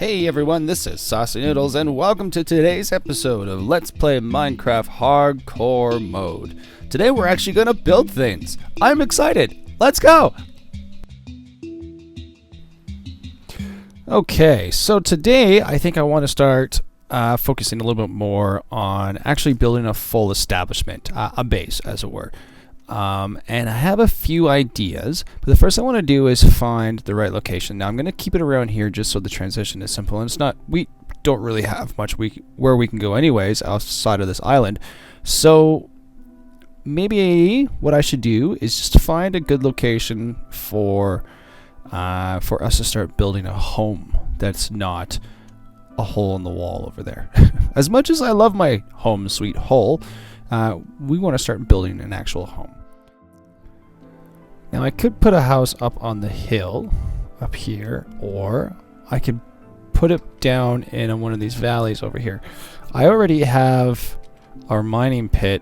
Hey everyone, this is SaucyNoodles and welcome to today's episode of Let's Play Minecraft Hardcore Mode. Today we're actually going to build things. I'm excited. Let's go! Okay, so today I think I want to start focusing a little bit more on actually building a full establishment, a base as it were. And I have a few ideas, but the first I want to do is find the right location. Now I'm going to keep it around here just so the transition is simple, and it's not, we don't really have much where we can go anyways outside of this island. So maybe what I should do is just find a good location for us to start building a home that's not a hole in the wall over there. As much as I love my home sweet hole, we want to start building an actual home. Now I could put a house up on the hill up here, or I could put it down in one of these valleys over here. I already have our mining pit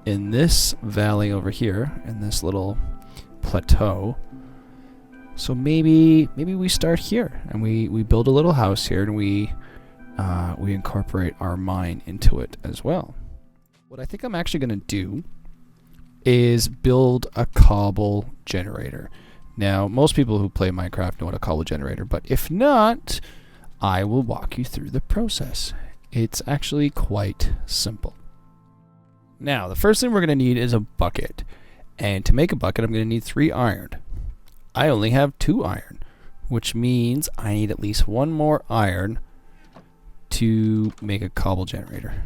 in this valley over here, in this little plateau. So maybe we start here and we build a little house here, and we incorporate our mine into it as well. What I think I'm actually going to do is build a cobble generator. Now, most people who play Minecraft know what a cobble generator, but if not, I will walk you through the process. It's actually quite simple. Now, the first thing we're going to need is a bucket. And to make a bucket, I'm going to need 3 iron. I only have 2 iron, which means I need at least 1 more iron to make a cobble generator.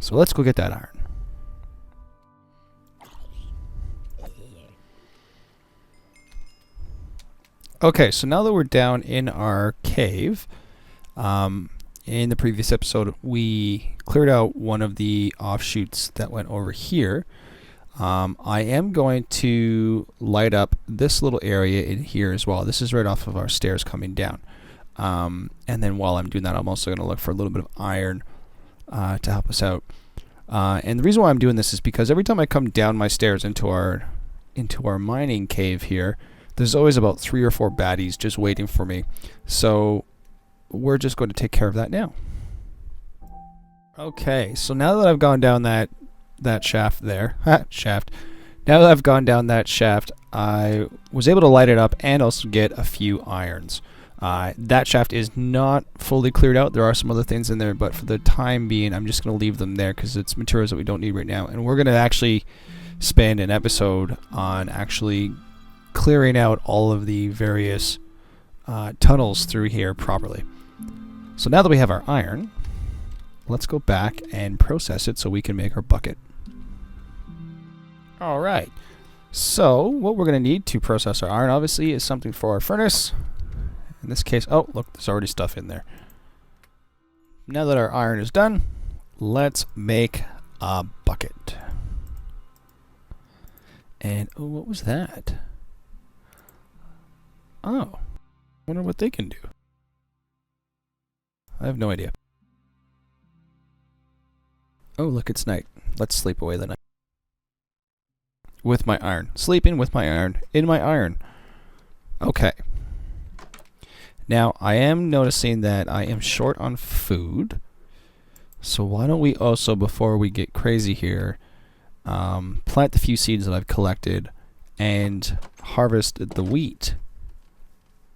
So let's go get that iron. Okay, so now that we're down in our cave, in the previous episode we cleared out one of the offshoots that went over here. I am going to light up this little area in here as well. This is right off of our stairs coming down. And then while I'm doing that, I'm also going to look for a little bit of iron to help us out. And the reason why I'm doing this is because every time I come down my stairs into our mining cave here, there's always about 3 or 4 baddies just waiting for me. So we're just going to take care of that now. Okay, so now that I've gone down that shaft there, shaft. Now that I've gone down that shaft, I was able to light it up and also get a few irons. That shaft is not fully cleared out. There are some other things in there, but for the time being, I'm just going to leave them there because it's materials that we don't need right now. And we're going to actually spend an episode on actually clearing out all of the various tunnels through here properly. So now that we have our iron, let's go back and process it so we can make our bucket. Alright, so what we're going to need to process our iron, obviously, is something for our furnace. In this case, oh look, there's already stuff in there. Now that our iron is done, let's make a bucket. And oh, what was that? Oh, I wonder what they can do. I have no idea. Oh, look, it's night. Let's sleep away the night. With my iron. Sleeping with my iron. In my iron. Okay. Now, I am noticing that I am short on food. So why don't we also, before we get crazy here, plant the few seeds that I've collected and harvest the wheat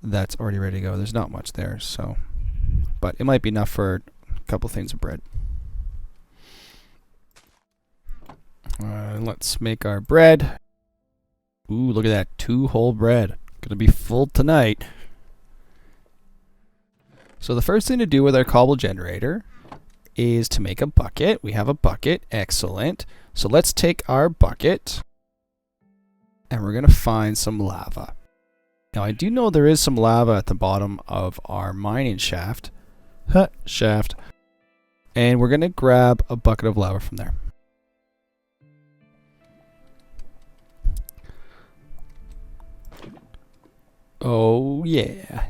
that's already ready to go. There's not much there, so, but it might be enough for a couple things of bread. Let's make our bread. Ooh, look at that, 2 whole bread. Gonna be full tonight. So the first thing to do with our cobble generator is to make a bucket. We have a bucket, excellent. So let's take our bucket and we're gonna find some lava. Now I do know there is some lava at the bottom of our mining shaft. And we're gonna grab a bucket of lava from there. Oh yeah.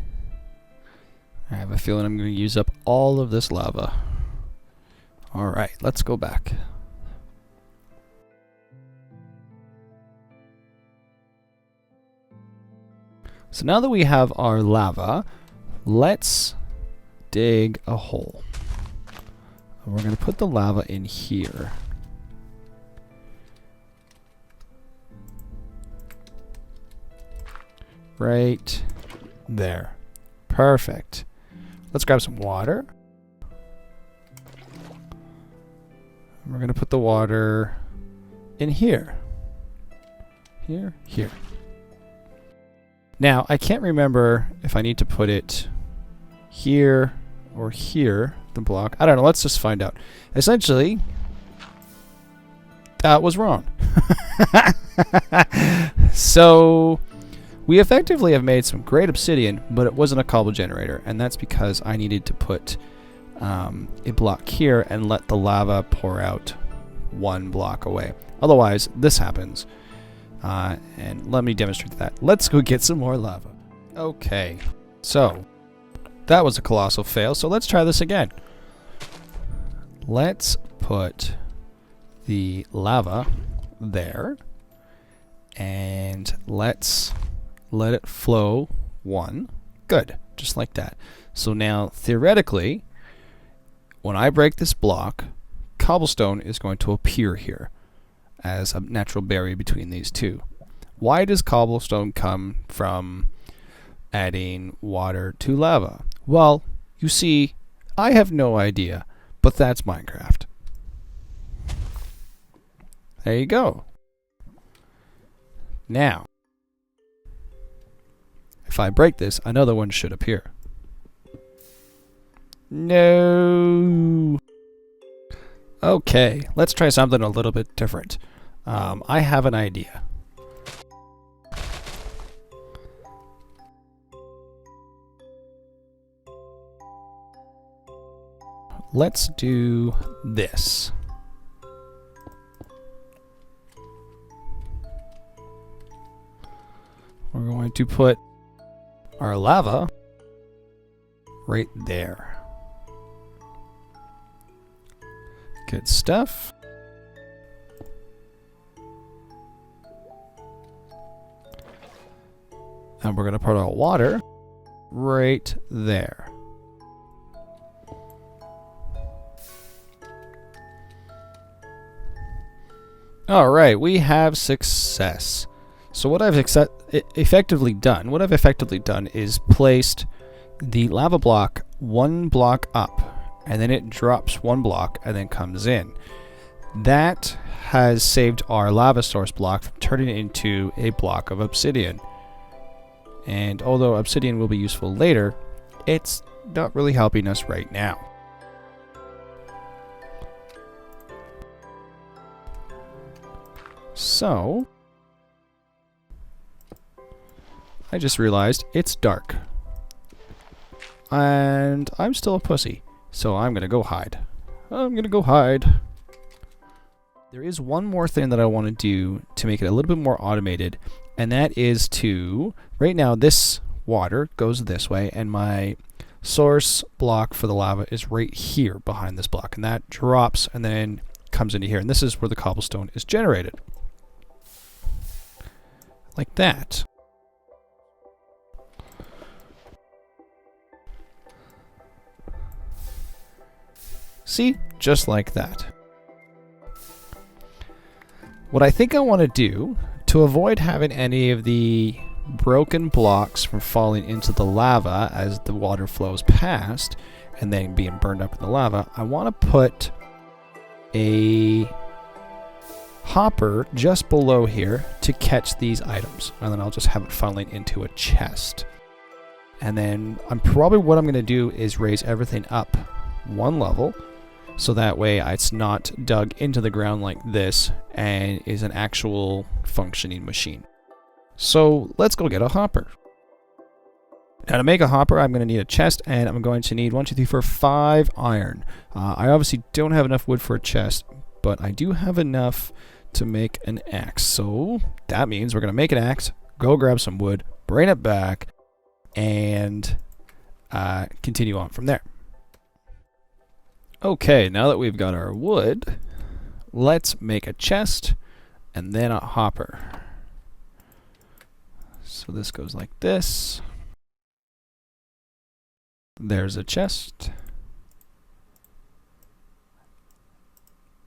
I have a feeling I'm going to use up all of this lava. Alright, let's go back. So now that we have our lava, let's dig a hole. And we're going to put the lava in here. Right there. Perfect. Let's grab some water. We're going to put the water in here. Here, here. Now, I can't remember if I need to put it here or here, the block. I don't know. Let's just find out. Essentially, that was wrong. So, we effectively have made some great obsidian, but it wasn't a cobble generator, and that's because I needed to put a block here and let the lava pour out one block away. Otherwise, this happens. And let me demonstrate that. Let's go get some more lava. Okay, so that was a colossal fail, so let's try this again. Let's put the lava there, and let's let it flow one. Good, just like that. So now, theoretically, when I break this block, cobblestone is going to appear here as a natural barrier between these two. Why does cobblestone come from adding water to lava? Well, you see, I have no idea, but that's Minecraft. There you go. Now, if I break this, another one should appear. No. Okay, let's try something a little bit different. I have an idea. Let's do this. We're going to put our lava right there. Good stuff. And we're going to put our water right there. All right, we have success. So what I've effectively done is placed the lava block one block up, and then it drops one block and then comes in. That has saved our lava source block from turning into a block of obsidian. And although obsidian will be useful later, it's not really helping us right now. So, I just realized it's dark. And I'm still a pussy, so I'm gonna go hide. There is one more thing that I want to do to make it a little bit more automated, and that is to, right now this water goes this way, and my source block for the lava is right here behind this block, and that drops and then comes into here, and this is where the cobblestone is generated. Like that. See? Just like that. What I think I want to do, to avoid having any of the broken blocks from falling into the lava as the water flows past and then being burned up in the lava, I want to put a hopper just below here to catch these items, and then I'll just have it funneling into a chest. And then what I'm going to do is raise everything up one level, so that way it's not dug into the ground like this and is an actual functioning machine. So let's go get a hopper. Now to make a hopper, I'm going to need a chest, and I'm going to need 1, 2, 3, 4, 5 iron. I obviously don't have enough wood for a chest, but I do have enough to make an axe. So that means we're going to make an axe, go grab some wood, bring it back, and continue on from there. Okay, now that we've got our wood, let's make a chest and then a hopper. So this goes like this. There's a chest.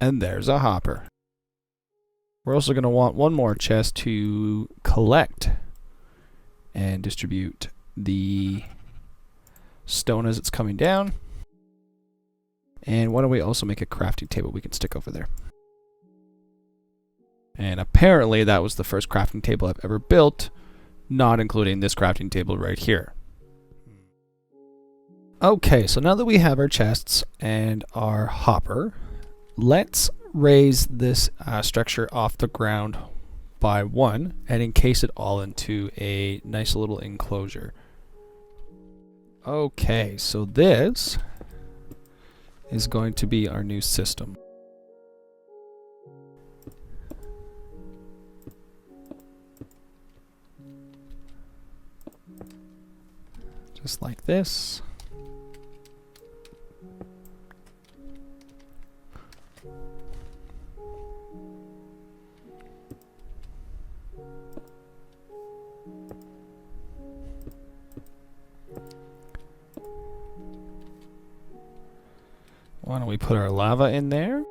And there's a hopper. We're also going to want one more chest to collect and distribute the stone as it's coming down. And why don't we also make a crafting table we can stick over there. And apparently that was the first crafting table I've ever built, not including this crafting table right here. Okay, so now that we have our chests and our hopper, let's raise this structure off the ground by 1 and encase it all into a nice little enclosure. Okay, so this is going to be our new system. Just like this. Why don't we put our lava in there?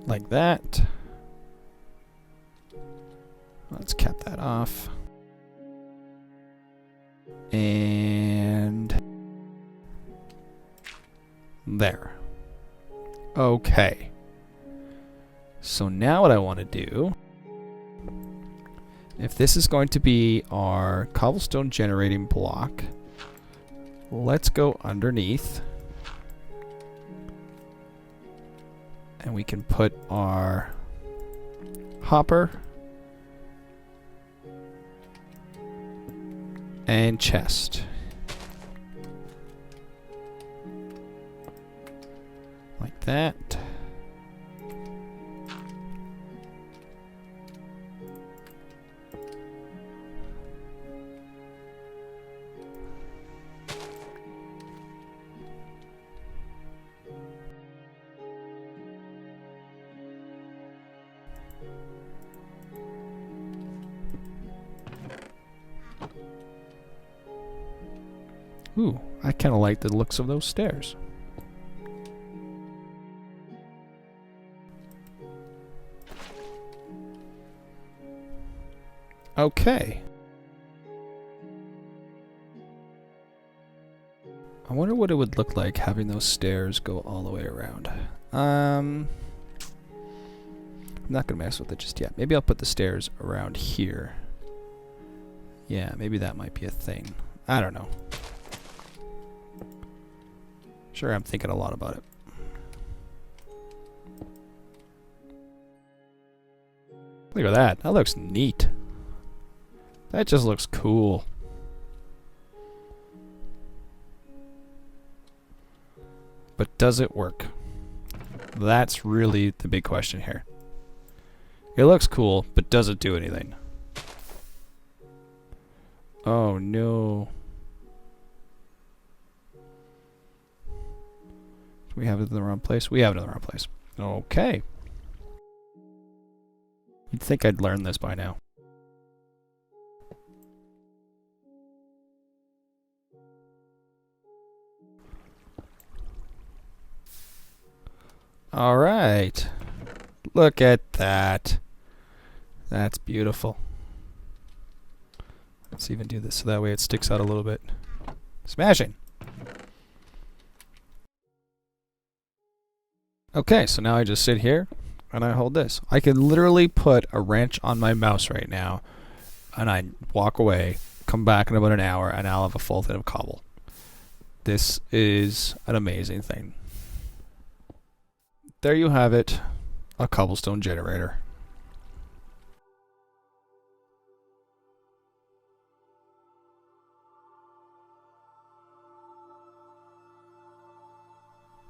Like that. Let's cap that off. And there. Okay. So now what I want to do, if this is going to be our cobblestone generating block, let's go underneath and we can put our hopper and chest like that. Ooh, I kind of like the looks of those stairs. Okay. I wonder what it would look like having those stairs go all the way around. I'm not going to mess with it just yet. Maybe I'll put the stairs around here. Yeah, maybe that might be a thing. I don't know. Sure, I'm thinking a lot about it. Look at that. That looks neat. That just looks cool. But does it work? That's really the big question here. It looks cool, but does it do anything? Oh no. Do we have it in the wrong place? We have it in the wrong place. Okay. You'd think I'd learn this by now. All right. Look at that. That's beautiful. Let's even do this so that way it sticks out a little bit. Smashing. Okay, so now I just sit here and I hold this. I can literally put a wrench on my mouse right now and I walk away, come back in about an hour, and I'll have a full thing of cobble. This is an amazing thing. There you have it, a cobblestone generator.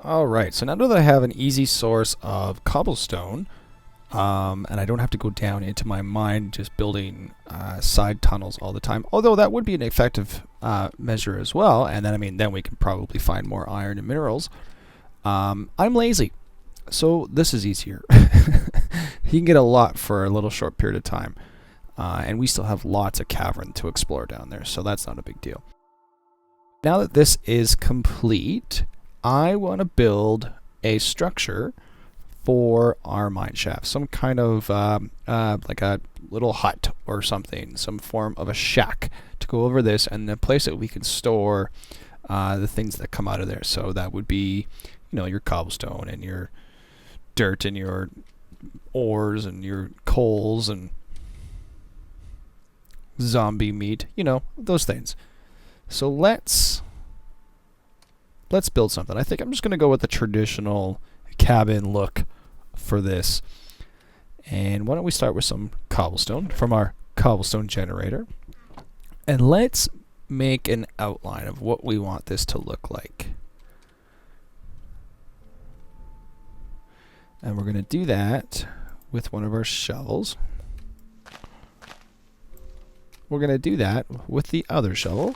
Alright, so now that I have an easy source of cobblestone, and I don't have to go down into my mine just building side tunnels all the time, although that would be an effective measure as well, and then then we can probably find more iron and minerals. I'm lazy. So this is easier. He can get a lot for a little short period of time. And we still have lots of cavern to explore down there, so that's not a big deal. Now that this is complete, I want to build a structure for our mine shaft. Some kind of like a little hut or something, some form of a shack to go over this, and a place that we can store the things that come out of there. So that would be, you know, your cobblestone and your dirt and your ores and your coals and zombie meat, you know, those things. So let's build something. I think I'm just going to go with the traditional cabin look for this. And why don't we start with some cobblestone from our cobblestone generator. And let's make an outline of what we want this to look like. And we're going to do that with one of our shovels. We're going to do that with the other shovel.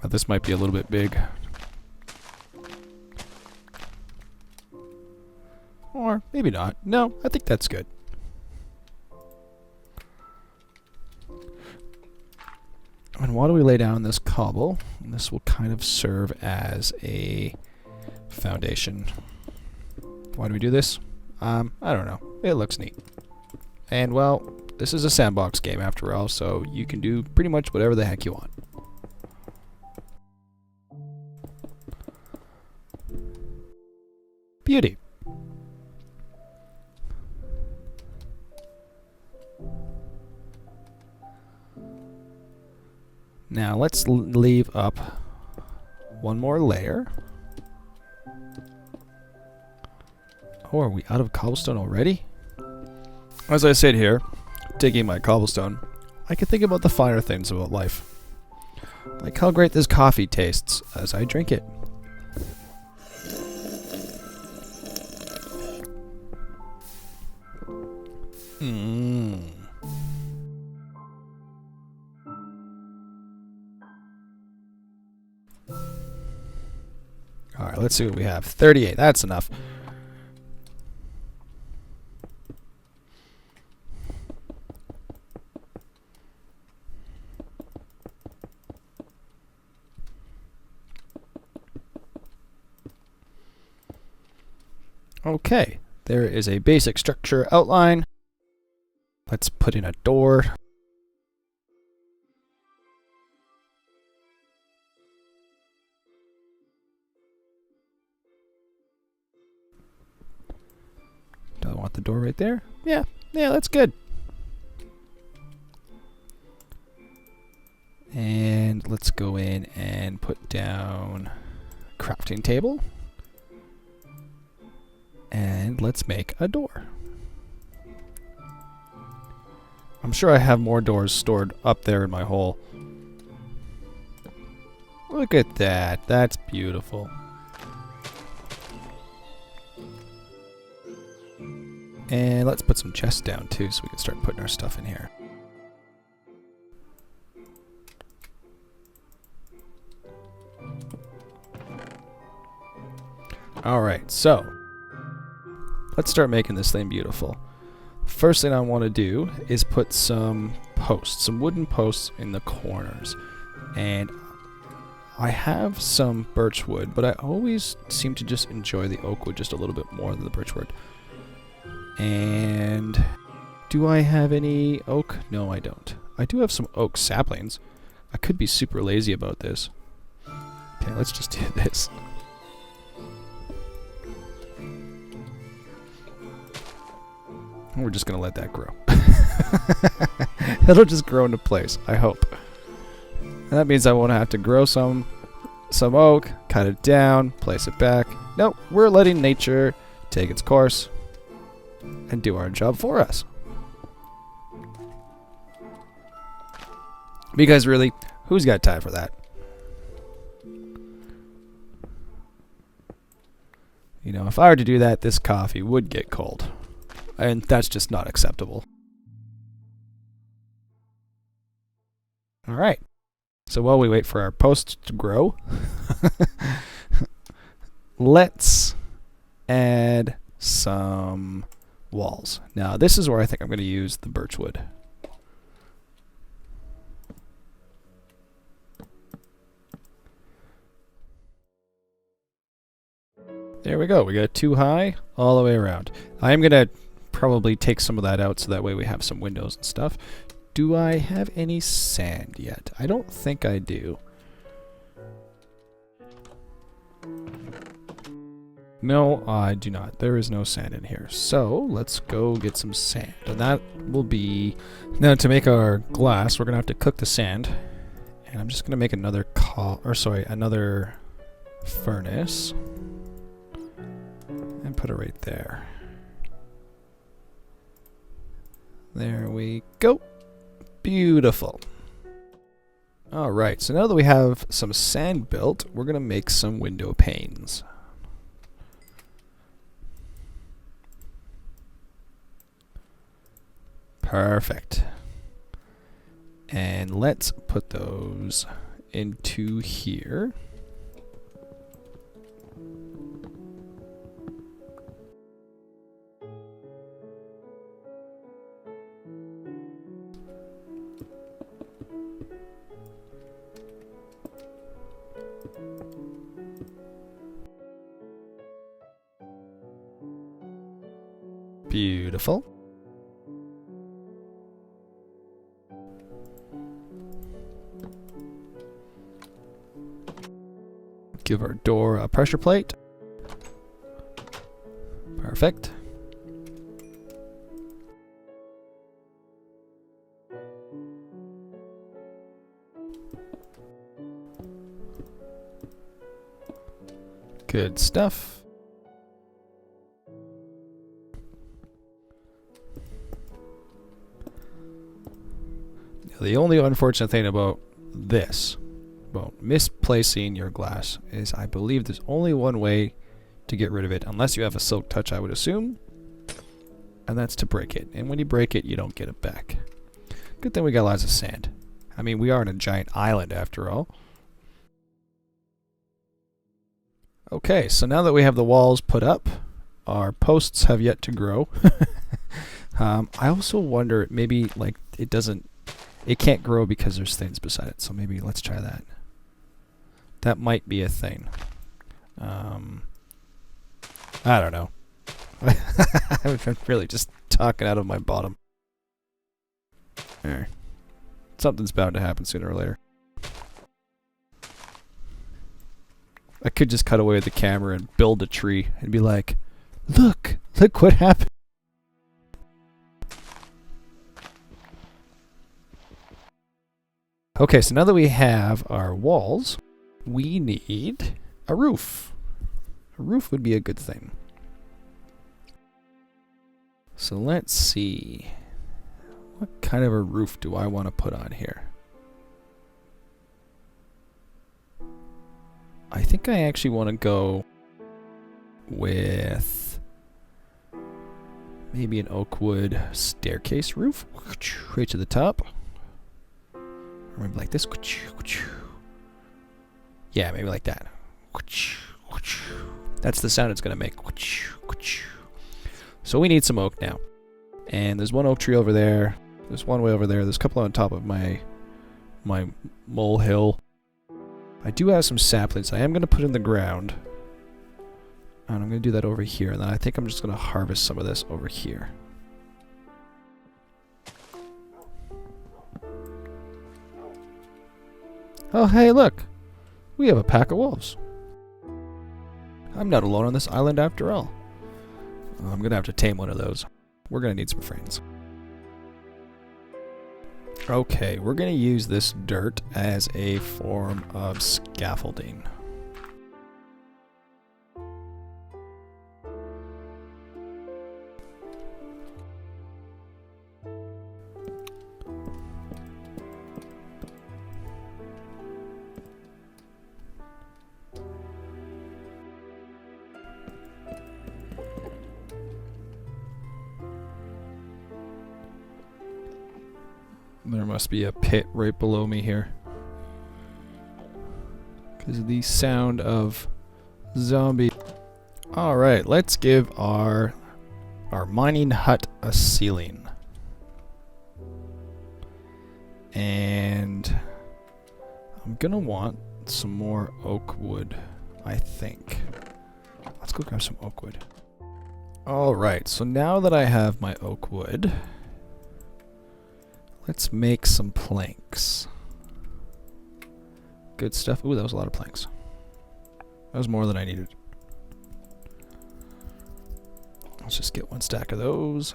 Now, this might be a little bit big. Or maybe not. No, I think that's good. And why do we lay down this cobble? And this will kind of serve as a foundation. Why do we do this? I don't know. It looks neat. And well, this is a sandbox game after all, so you can do pretty much whatever the heck you want. Beauty. Now let's leave up one more layer. Oh, are we out of cobblestone already? As I sit here, digging my cobblestone, I can think about the finer things about life. Like how great this coffee tastes as I drink it. Mmm. Alright, let's see what we have. 38, that's enough. Okay, there is a basic structure outline. Let's put in a door. Do I want the door right there? Yeah, that's good. And let's go in and put down a crafting table. And let's make a door. I'm sure I have more doors stored up there in my hole. Look at that. That's beautiful. And let's put some chests down too so we can start putting our stuff in here. Alright, so let's start making this thing beautiful. First thing I want to do is put some posts, some wooden posts in the corners. And I have some birch wood, but I always seem to just enjoy the oak wood just a little bit more than the birch wood. And do I have any oak? No, I don't. I do have some oak saplings. I could be super lazy about this. Okay, let's just do this. We're just going to let that grow. It'll just grow into place, I hope. And that means I won't have to grow some oak, cut it down, place it back. Nope, we're letting nature take its course and do our job for us. Because really, who's got time for that? You know, if I were to do that, this coffee would get cold. And that's just not acceptable. Alright. So while we wait for our posts to grow, let's add some walls. Now this is where I think I'm going to use the birch wood. There we go. We got 2 high all the way around. I'm going to probably take some of that out so that way we have some windows and stuff. Do I have any sand yet? I don't think I do. No, I do not. There is no sand in here. So let's go get some sand. And that will be... Now to make our glass, we're going to have to cook the sand. And I'm just going to make another another furnace. And put it right there. There we go. Beautiful. Alright, so now that we have some sand built, we're going to make some window panes. Perfect. And let's put those into here. Beautiful. Give our door a pressure plate. Perfect. Good stuff. The only unfortunate thing about this, about misplacing your glass, is I believe there's only one way to get rid of it, unless you have a silk touch, I would assume, and that's to break it. And when you break it, you don't get it back. Good thing we got lots of sand. I mean, we are on a giant island after all. Okay, so now that we have the walls put up, our posts have yet to grow. I also wonder, maybe like it can't grow because there's things beside it, so maybe let's try that. That might be a thing. I don't know. I'm really just talking out of my bottom. There. Something's bound to happen sooner or later. I could just cut away the camera and build a tree and be like, look what happened. Okay, so now that we have our walls, we need a roof. A roof would be a good thing. So let's see. What kind of a roof do I want to put on here? I think I actually want to go with maybe an oak wood staircase roof. Right to the top. Or maybe like this. Yeah, maybe like that. That's the sound it's going to make. So we need some oak now. And there's one oak tree over there. There's one way over there. There's a couple on top of my molehill. I do have some saplings I am going to put in the ground. And I'm going to do that over here. And then I think I'm just going to harvest some of this over here. Oh, hey, look. We have a pack of wolves. I'm not alone on this island after all. I'm going to have to tame one of those. We're going to need some friends. Okay, we're going to use this dirt as a form of scaffolding. There must be a pit right below me here. Because of the sound of zombie. Alright, let's give our mining hut a ceiling. And I'm gonna want some more oak wood, I think. Let's go grab some oak wood. Alright, so now that I have my oak wood, let's make some planks. Good stuff. Ooh, that was a lot of planks. That was more than I needed. Let's just get one stack of those.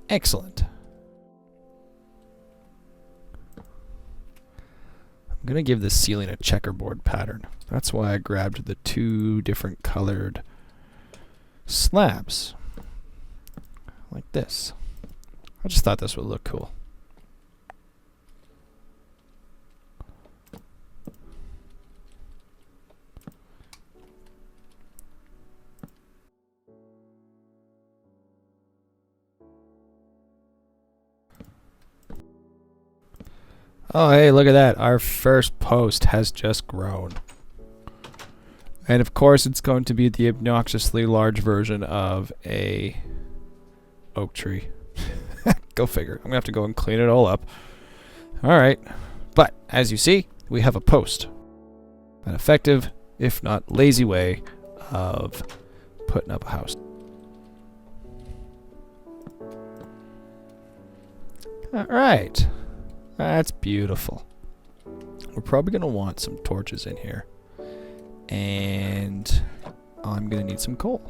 Excellent. I'm going to give this ceiling a checkerboard pattern. That's why I grabbed the 2 different colored slabs. Like this. I just thought this would look cool. Oh, hey, look at that. Our first post has just grown. And of course, it's going to be the obnoxiously large version of a oak tree. Go figure. I'm going to have to go and clean it all up. Alright. But, as you see, we have a post. An effective, if not lazy way of putting up a house. Alright. That's beautiful. We're probably going to want some torches in here. And I'm going to need some coal.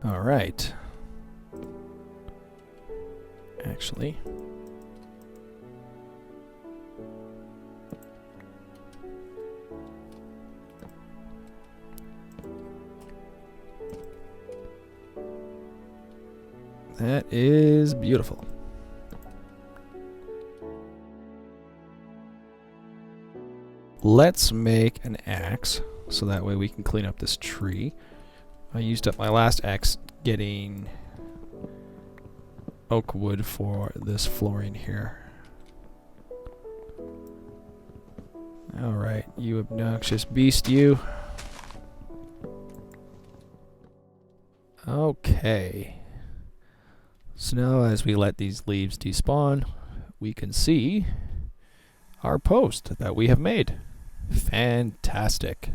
All right. Actually, that is beautiful. Let's make an axe so that way we can clean up this tree. I used up my last axe getting oak wood for this flooring here. Alright, you obnoxious beast, you. Okay. So now as we let these leaves despawn, we can see our post that we have made. Fantastic.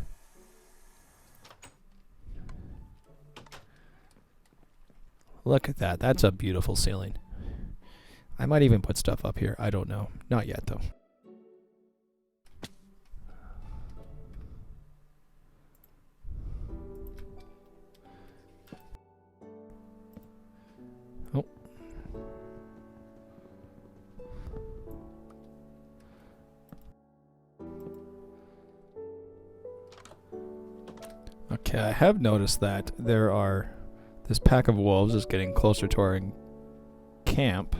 Look at that. That's a beautiful ceiling. I might even put stuff up here. I don't know. Not yet, though. Oh. Okay, I have noticed that this pack of wolves is getting closer to our camp,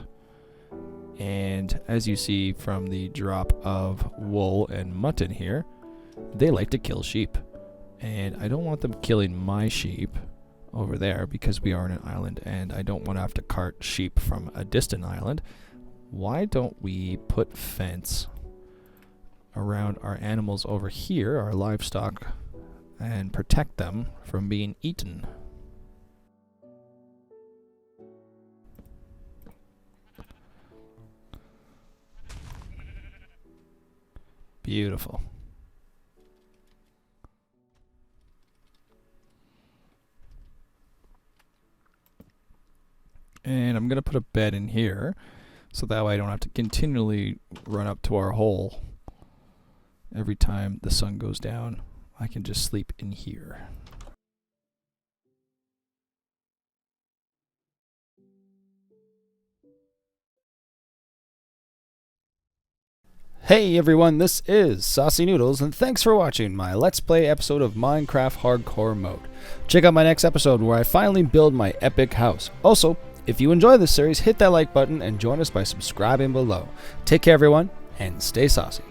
and as you see from the drop of wool and mutton here, they like to kill sheep, and I don't want them killing my sheep over there because we are on an island and I don't want to have to cart sheep from a distant island. Why don't we put fence around our animals over here, our livestock, and protect them from being eaten? Beautiful. And I'm going to put a bed in here so that way I don't have to continually run up to our hole every time the sun goes down. I can just sleep in here. Hey everyone, this is SaucyNoodles, and thanks for watching my Let's Play episode of Minecraft Hardcore Mode. Check out my next episode where I finally build my epic house. Also, If you enjoy this series, hit that like button and join us by subscribing below. Take care, everyone, and stay saucy.